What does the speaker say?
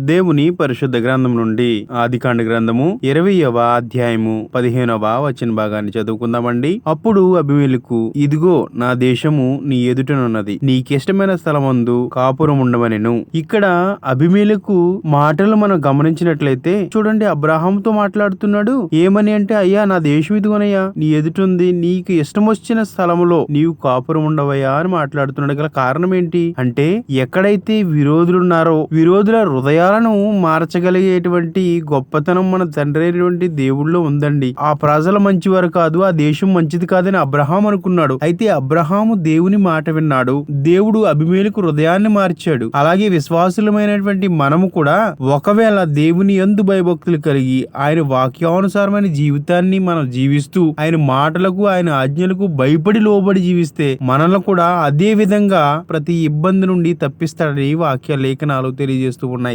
దేవుని పరిశుద్ధ గ్రంథం నుండి ఆదికాండ గ్రంథము 20వ అధ్యాయము 15వ వచన భాగాన్ని చదువుకుందామండి. అప్పుడు అబీమెలెకు, ఇదిగో నా దేశము నీ ఎదుటనున్నది, నీకిష్టమైన స్థలమందు కాపురం ఉండవనెను. ఇక్కడ అబీమెలెకు మాటలు మనం గమనించినట్లయితే చూడండి, అబ్రహాముతో మాట్లాడుతున్నాడు. ఏమని అంటే, అయ్యా నా దేశం ఇదిగోనయ్యా, నీ ఎదుటుంది, నీకు ఇష్టం వచ్చిన స్థలములో నీవు కాపురం ఉండవయ్యా అని మాట్లాడుతున్నాడు. గల కారణం ఏంటి అంటే, ఎక్కడైతే విరోధులున్నారో విరోధుల హృదయాలను మార్చగలిగేటువంటి గొప్పతనం మన తండ్రి అయినటువంటి దేవుళ్ళో ఉందండి. ఆ ప్రజల మంచివారు కాదు, ఆ దేశం మంచిది కాదని అబ్రహాం అనుకున్నాడు. అయితే అబ్రహాము దేవుని మాట విన్నాడు. దేవుడు అబీమెలెకు హృదయాన్ని మార్చాడు. అలాగే విశ్వాసులమైనటువంటి మనము కూడా ఒకవేళ దేవుని యందు భయభక్తులు కలిగి ఆయన వాక్యానుసారమైన జీవితాన్ని మనం జీవిస్తూ ఆయన మాటలకు ఆయన ఆజ్ఞలకు భయపడి లోబడి జీవిస్తే మనల్ని కూడా అదే విధంగా ప్రతి ఇబ్బంది నుండి తప్పిస్తాడని వాక్య లేఖనాలు తెలియజేస్తూ ఉన్నాయి.